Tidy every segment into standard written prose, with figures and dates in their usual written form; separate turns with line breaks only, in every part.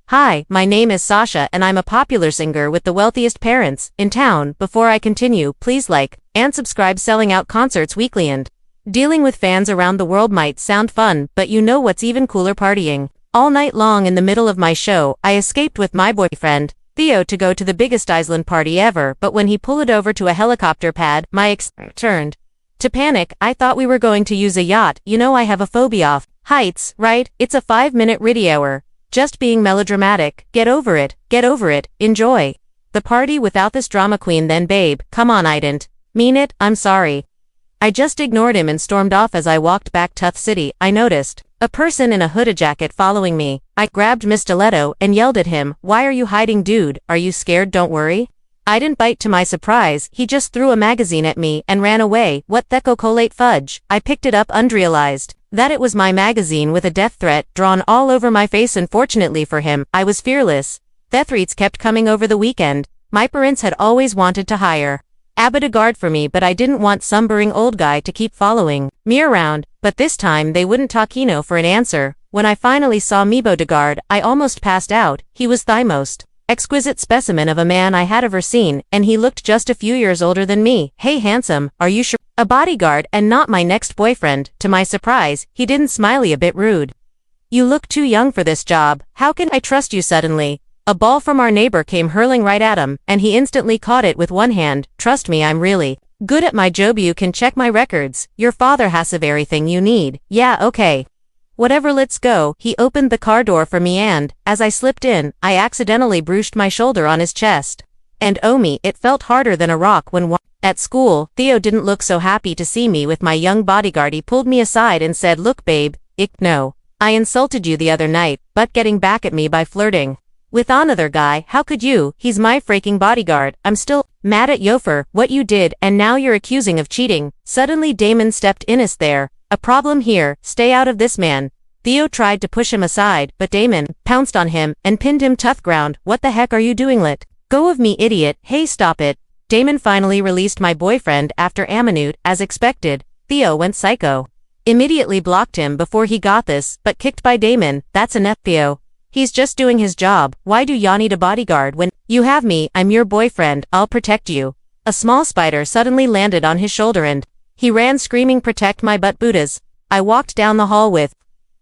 Hi, my name is Sasha and I'm a popular singer with the wealthiest parents in town. Before I continue, please like and subscribe. Selling out concerts weekly and dealing with fans around the world might sound fun, but you know what's even cooler? Partying all night long. In the middle of my show, I escaped with my boyfriend, Theo, to go to the biggest island party ever, but when he pulled over to a helicopter pad, my ex turned to panic. I thought we were going to use a yacht. You know I have a phobia of heights, right? It's a 5-minute riddy hour. Just being melodramatic. Get over it, enjoy the party without this drama queen. Then babe, come on, I didn't mean it, I'm sorry. I just ignored him and stormed off. As I walked back to the city, I noticed a person in a hooded jacket following me. I grabbed my stiletto and yelled at him, "Why are you hiding, dude? Are you scared? Don't worry." I didn't bite. To my surprise, he just threw a magazine at me and ran away. What the chocolate fudge? I picked it up and realized that it was my magazine with a death threat drawn all over my face. Unfortunately for him, I was fearless. Death threats kept coming over the weekend. My parents had always wanted to hire a bodyguard for me, but I didn't want some boring old guy to keep following me around. But this time they wouldn't talk for an answer. When I finally saw me bodyguard, I almost passed out. He was the most exquisite specimen of a man I had ever seen, and he looked just a few years older than me. "Hey handsome, are you sure? A bodyguard and not my next boyfriend." To my surprise, he didn't smile. A bit rude. "You look too young for this job. How can I trust you?" Suddenly, a ball from our neighbor came hurling right at him, and he instantly caught it with one hand. "Trust me, I'm really good at my job. You can check my records. Your father has everything you need." "Yeah, okay. Whatever, let's go." He opened the car door for me, and as I slipped in, I accidentally bruised my shoulder on his chest. And oh me, it felt harder than a rock. At school, Theo didn't look so happy to see me with my young bodyguard. He pulled me aside and said, "Look babe, no. I insulted you the other night, but getting back at me by flirting with another guy. How could you? He's my freaking bodyguard. I'm still mad at you for what you did, and now you're accusing of cheating." Suddenly Damon stepped in. "Is there a problem here? Stay out of this, man." Theo tried to push him aside, but Damon pounced on him and pinned him to the ground. "What the heck are you doing? Let go of me, idiot." "Hey, stop it." Damon finally released my boyfriend after a minute. As expected, Theo went psycho. Immediately blocked him before he got this, but kicked by Damon. "That's enough, Theo. He's just doing his job. Why do ya need a bodyguard when you have me? I'm your boyfriend. I'll protect you." A small spider suddenly landed on his shoulder and he ran screaming, "Protect my butt, Buddhas." I walked down the hall with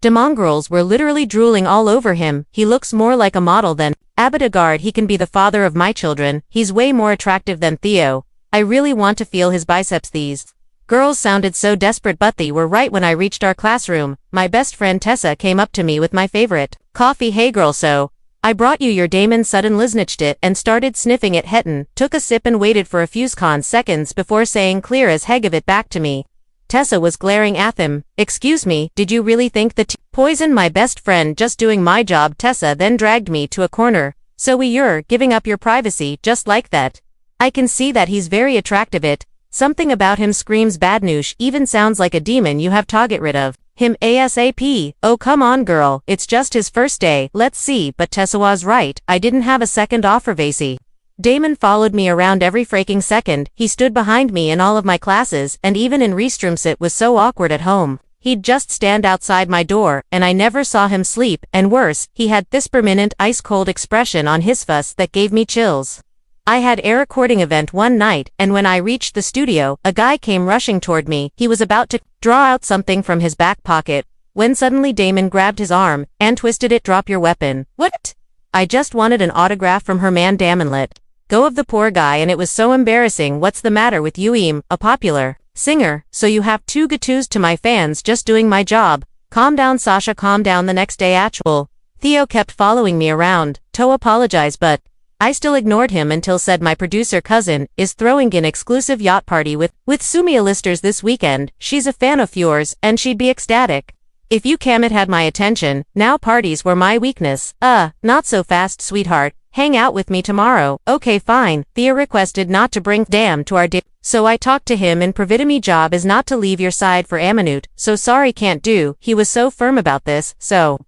the mongrels were literally drooling all over him. "He looks more like a model than a bodyguard. He can be the father of my children. He's way more attractive than Theo. I really want to feel his biceps." These girls sounded so desperate, but they were right. When I reached our classroom, my best friend Tessa came up to me with my favorite coffee. "Hey girl, so I brought you your Damon." Suddenly snitched it and started sniffing it. Hetton took a sip and waited for a few seconds before saying clear as heck, "Give it back to me." Tessa was glaring at him. "Excuse me, did you really think that poison my best friend? Just doing my job." Tessa then dragged me to a corner. "So you're giving up your privacy just like that? I can see that he's very attractive. Something about him screams bad news. Even sounds like a demon. You have to get rid of him ASAP." "Oh come on girl, it's just his first day. Let's see." But Tessa was right. I didn't have a second offer. Vasey. Damon followed me around every freaking second. He stood behind me in all of my classes, and even in restrooms. It was so awkward at home. He'd just stand outside my door, and I never saw him sleep, and worse, he had this permanent ice-cold expression on his face that gave me chills. I had a recording event one night, and when I reached the studio, a guy came rushing toward me. He was about to draw out something from his back pocket, when suddenly Damon grabbed his arm and twisted it. "Drop your weapon." "What?" "I just wanted an autograph from her." Man, Damon let go of the poor guy, and it was so embarrassing. "What's the matter with you? I'm a popular singer, so you have to tattoos." To my fans, just doing my job. "Calm down Sasha, calm down." The next day actual, Theo kept following me around. To apologize, but I still ignored him until said my producer cousin is throwing an exclusive yacht party with Sumia listers this weekend. She's a fan of yours, and she'd be ecstatic if you came. It had my attention. Now parties were my weakness. Not so fast, sweetheart. Hang out with me tomorrow." "Okay fine." Theo requested not to bring damn to our date, so I talked to him and provided me job is not to leave your side for a minute. "So sorry, can't do." He was so firm about this, so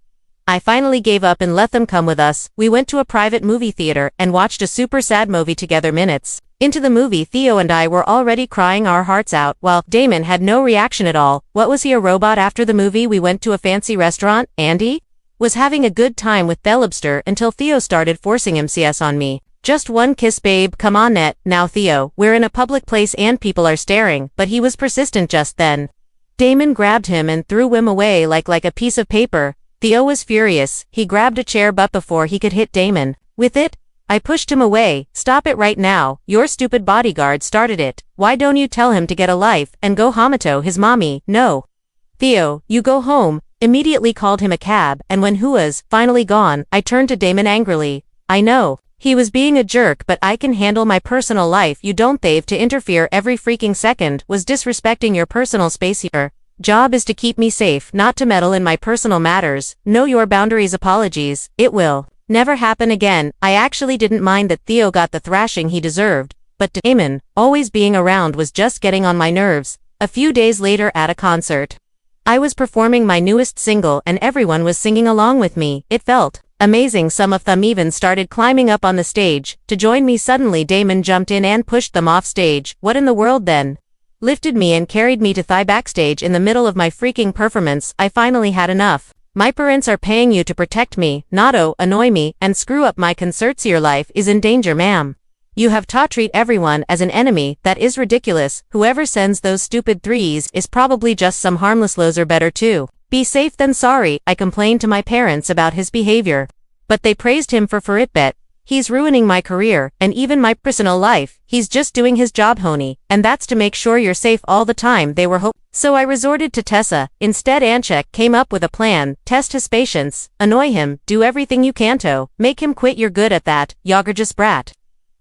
I finally gave up and let them come with us. We went to a private movie theater and watched a super sad movie together. Minutes into the movie, Theo and I were already crying our hearts out, while Damon had no reaction at all. What was he, a robot? After the movie we went to a fancy restaurant. Andy Was having a good time with Thelobster until Theo started forcing himself on me. Just one kiss babe, come on net, now Theo, we're in a public place and people are staring, but he was persistent just then. Damon grabbed him and threw him away like a piece of paper. Theo was furious, he grabbed a chair but before he could hit Damon with it, I pushed him away. Stop it right now, your stupid bodyguard started it, why don't you tell him to get a life and go Hamato his mommy, no. Theo, you go home, immediately called him a cab, and when Hu was finally gone, I turned to Damon angrily. I know, he was being a jerk but I can handle my personal life, you don't have to interfere every freaking second, was disrespecting your personal space here. Job is to keep me safe, not to meddle in my personal matters, know your boundaries apologies, it will never happen again. I actually didn't mind that Theo got the thrashing he deserved, but Damon, always being around was just getting on my nerves. A few days later at a concert. I was performing my newest single and everyone was singing along with me, it felt amazing. Some of them even started climbing up on the stage to join me. Suddenly Damon jumped in and pushed them off stage. What in the world then? Lifted me and carried me to thigh backstage in the middle of my freaking performance. I finally had enough. My parents are paying you to protect me, not annoy me and screw up my concerts. Your life is in danger, ma'am. You have taught treat everyone as an enemy, that is ridiculous. Whoever sends those stupid threes is probably just some harmless loser. Better to be safe than sorry. I complained to my parents about his behavior, but they praised him for it. Bet he's ruining my career and even my personal life. He's just doing his job, honey, and that's to make sure you're safe all the time. They were so I resorted to Tessa. Instead Anchek came up with a plan, test his patience, annoy him, do everything you can to make him quit. You're good at that, you gorgeous brat.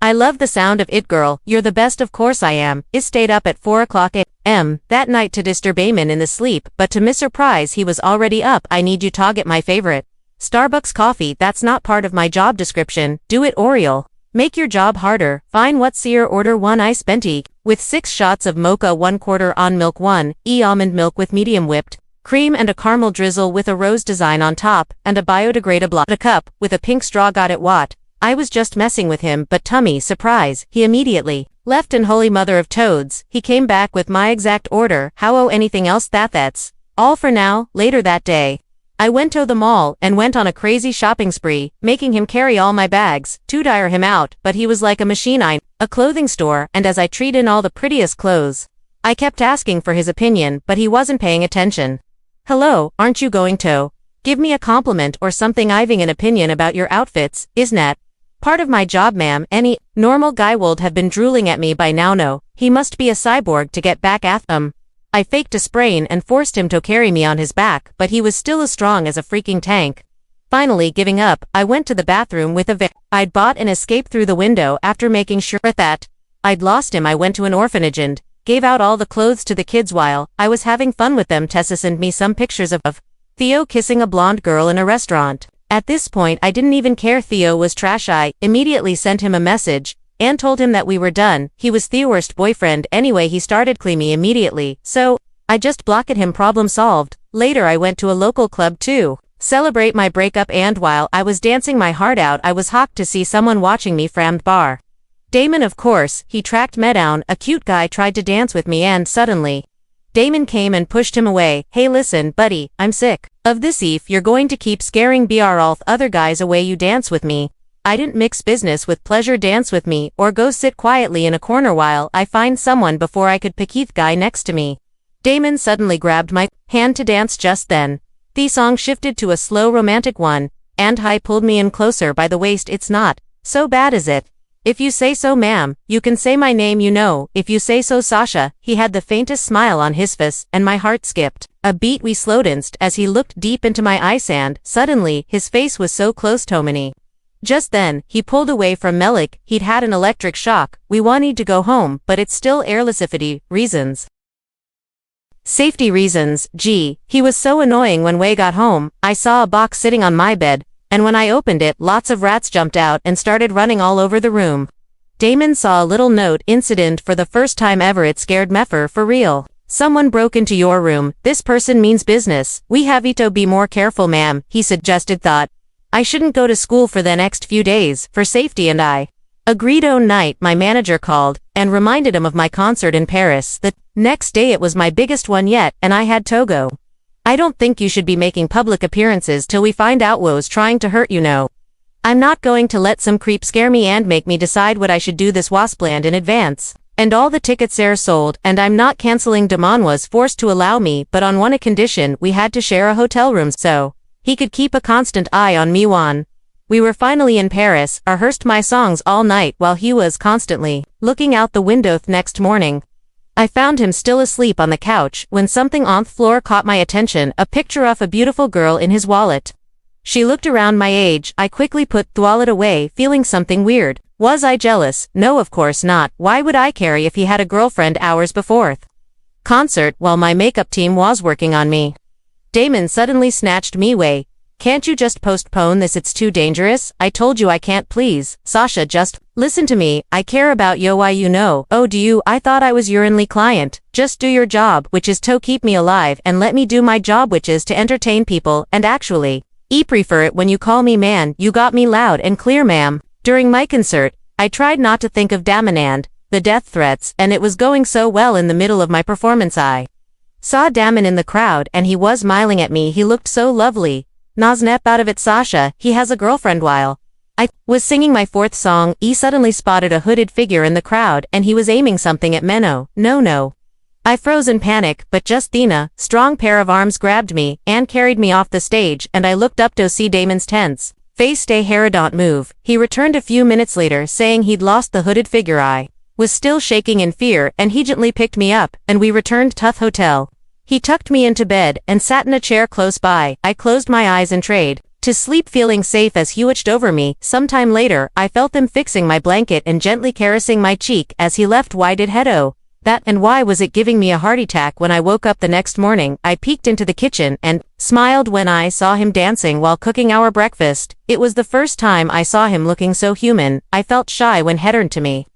I love the sound of it, girl, you're the best. Of course I am. I stayed up at 4 o'clock a.m. that night to disturb Eamon in the sleep, but to my surprise he was already up. I need you to get my favorite Starbucks coffee. That's not part of my job description. Do it, Oriole. Make your job harder. Fine, what's your order? 1 ice venti with 6 shots of mocha, 1/4 on milk, 1 almond milk with medium whipped cream and a caramel drizzle with a rose design on top, and a biodegradable a cup with a pink straw. Got it. What? I was just messing with him, but tummy surprise, he immediately left. And holy mother of toads, he came back with my exact order. How anything else? That's all for now. Later that day, I went to the mall and went on a crazy shopping spree, making him carry all my bags to tire him out, but he was like a machine. A clothing store, and as I treat in all the prettiest clothes, I kept asking for his opinion, but he wasn't paying attention. Hello, aren't you going to give me a compliment or something? I've an opinion about your outfits, isn't that part of my job, ma'am? Any normal guy would have been drooling at me by now. No, he must be a cyborg to get back at them. I faked a sprain and forced him to carry me on his back, but he was still as strong as a freaking tank. Finally giving up, I went to the bathroom with I'd bought and escaped through the window. After making sure that I'd lost him, I went to an orphanage and gave out all the clothes to the kids while I was having fun with them. Tessa sent me some pictures of Theo kissing a blonde girl in a restaurant. At this point I didn't even care Theo was trash. I immediately sent him a message and told him that we were done. He was the worst boyfriend anyway. He started calling me immediately, so I just blocked him. Problem solved. Later I went to a local club to celebrate my breakup, and while I was dancing my heart out I was shocked to see someone watching me from the bar. Damon, of course. He tracked me down. A cute guy tried to dance with me and suddenly Damon came and pushed him away. Hey listen, buddy, I'm sick of this. If you're going to keep scaring all the other guys away, you dance with me. I didn't mix business with pleasure. Dance with me or go sit quietly in a corner while I find someone before I could pick Heath guy next to me. Damon suddenly grabbed my hand to dance. Just then, the song shifted to a slow romantic one, and I pulled me in closer by the waist. It's not so bad, is it? If you say so, ma'am, you can say my name, you know. If you say so, Sasha. He had the faintest smile on his face, and my heart skipped a beat. We slowed danced as he looked deep into my eyes, and suddenly his face was so close to me. Just then, he pulled away from Melik. He'd had an electric shock. We wanted to go home, but it's still airlessifity reasons. Safety reasons. Gee, he was so annoying. When we got home, I saw a box sitting on my bed, and when I opened it, lots of rats jumped out and started running all over the room. Damon saw a little note incident for the first time ever. It scared Meffer for real. Someone broke into your room. This person means business. We have to be more careful, ma'am, he suggested. Thought I shouldn't go to school for the next few days, for safety, and I agreed. Night, my manager called and reminded him of my concert in Paris. The next day it was my biggest one yet, and I had to go. I don't think you should be making public appearances till we find out who's trying to hurt you know. I'm not going to let some creep scare me and make me decide what I should do this waspland in advance. And all the tickets are sold, and I'm not canceling. Damon was forced to allow me, but on one condition: we had to share a hotel room so he could keep a constant eye on me. We were finally in Paris, rehearsed my songs all night while he was constantly looking out the window. Next morning, I found him still asleep on the couch when something on the floor caught my attention, a picture of a beautiful girl in his wallet. She looked around my age. I quickly put the wallet away, feeling something weird. Was I jealous? No, of course not. Why would I care if he had a girlfriend hours before the concert while my makeup team was working on me? Damon suddenly snatched me away. Can't you just postpone this? It's too dangerous. I told you I can't. Please, Sasha, just listen to me. I care about you. Why you know? Oh, do you? I thought I was your only client. Just do your job, which is to keep me alive, and let me do my job, which is to entertain people. And actually, I prefer it when you call me man. You got me loud and clear, ma'am. During my concert, I tried not to think of Damon and the death threats, and it was going so well. In the middle of my performance, I saw Damon in the crowd, and he was smiling at me. He looked so lovely. Snap out of it, Sasha. He has a girlfriend. While I was singing my fourth song, he suddenly spotted a hooded figure in the crowd, and he was aiming something at Menno. No. I froze in panic, but just then a strong pair of arms grabbed me and carried me off the stage, and I looked up to see Damon's tense face stay hair don't move. He returned a few minutes later saying he'd lost the hooded figure. I was still shaking in fear, and he gently picked me up, and we returned to the hotel. He tucked me into bed and sat in a chair close by. I closed my eyes and tried to sleep, feeling safe as he watched over me. Sometime later, I felt him fixing my blanket and gently caressing my cheek as he left. Why did Hedo that, and why was it giving me a heart attack? When I woke up the next morning, I peeked into the kitchen and smiled when I saw him dancing while cooking our breakfast. It was the first time I saw him looking so human. I felt shy when he turned to me.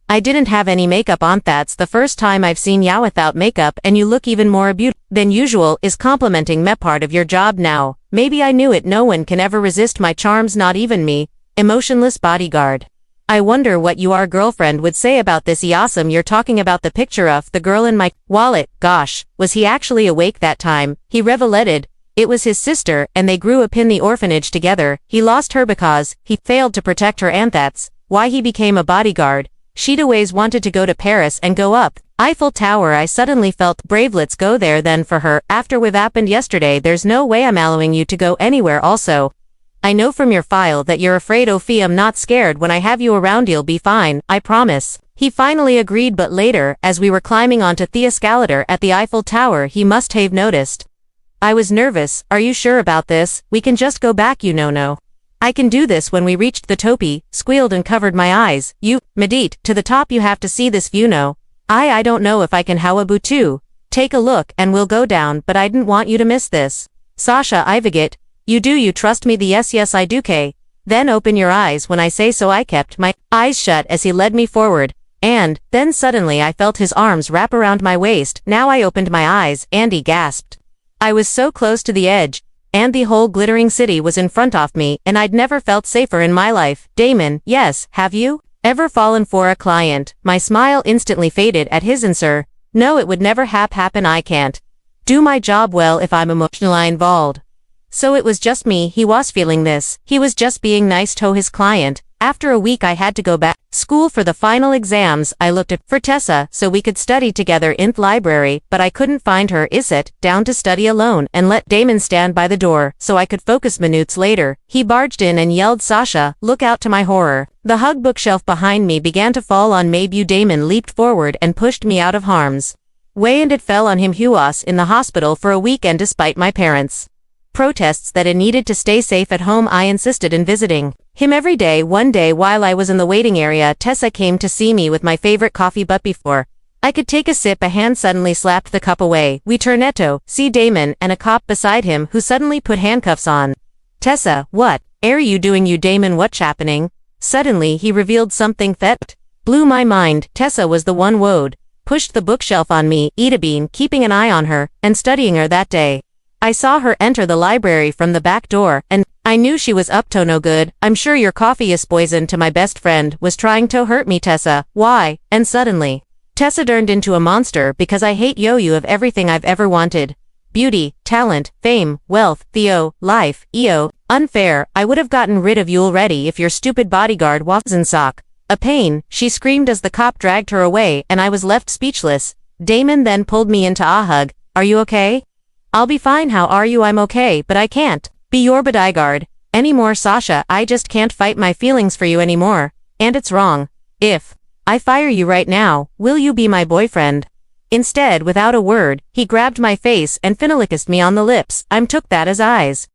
I didn't have any makeup on. That's the first time I've seen you without makeup, and you look even more beautiful than usual. Is complimenting me part of your job now? Maybe I knew it. No one can ever resist my charms, not even me. Emotionless bodyguard. I wonder what your girlfriend would say about this. Awesome, you're talking about the picture of the girl in my wallet. Gosh, was he actually awake that time? He revealed it was his sister, and they grew up in the orphanage together. He lost her because he failed to protect her, and that's why he became a bodyguard. She'd always wanted to go to Paris and go up Eiffel Tower. I suddenly felt brave. Let's go there then. For her, after what happened yesterday, there's no way I'm allowing you to go anywhere. Also, I know from your file that you're afraid. Ophi, I'm not scared. When I have you around, you'll be fine. I promise. He finally agreed, but later, as we were climbing onto the escalator at the Eiffel Tower, he must have noticed I was nervous. Are you sure about this? We can just go back. No. I can do this. When we reached the topi, squealed and covered my eyes. You, Medit, to the top. You have to see this view. No. I don't know if I can. However, too. Take a look, and we'll go down, but I didn't want you to miss this. Sasha, I forget. You do. You trust me? Yes, I do. Kay. Then open your eyes when I say so. I kept my eyes shut as he led me forward, and then suddenly I felt his arms wrap around my waist. Now I opened my eyes, and he gasped. I was so close to the edge, and the whole glittering city was in front of me, and I'd never felt safer in my life. Damon, yes, have you ever fallen for a client? My smile instantly faded at his answer. No, it would never happen. I can't do my job well if I'm emotionally involved. So it was just me. He was feeling this. He was just being nice to his client. After a week I had to go back to school for the final exams. I looked for Tessa so we could study together in the library, but I couldn't find her. I sat down to study alone and let Damon stand by the door so I could focus. Minutes later, he barged in and yelled, Sasha, look out. To my horror, the hug bookshelf behind me began to fall on me. Damon leaped forward and pushed me out of harm's way, and it fell on him. He was in the hospital for a week, and despite my parents' protests that it needed to stay safe at home, I insisted in visiting him every day. One day while I was in the waiting area, Tessa came to see me with my favorite coffee, but before I could take a sip, a hand suddenly slapped the cup away. We turned to see Damon and a cop beside him who suddenly put handcuffs on Tessa. What are you doing? Damon, what's happening? Suddenly he revealed something that blew my mind. Tessa was the one who'd pushed the bookshelf on me. Ida been keeping an eye on her and studying her that day. I saw her enter the library from the back door, and I knew she was up to no good. I'm sure your coffee is poison. To my best friend was trying to hurt me. Tessa, why? And suddenly, Tessa turned into a monster because I hate you of everything I've ever wanted. beauty, talent, fame, wealth, Theo, life, EO, unfair, I would have gotten rid of you already if your stupid bodyguard wasn't sock. A pain, she screamed as the cop dragged her away and I was left speechless. Damon then pulled me into a hug. Are you okay? I'll be fine, how are you? I'm okay, but I can't be your bodyguard anymore, Sasha. I just can't fight my feelings for you anymore. And it's wrong. If I fire you right now, will you be my boyfriend? Instead, without a word, he grabbed my face and finally kissed me on the lips. I took that as eyes.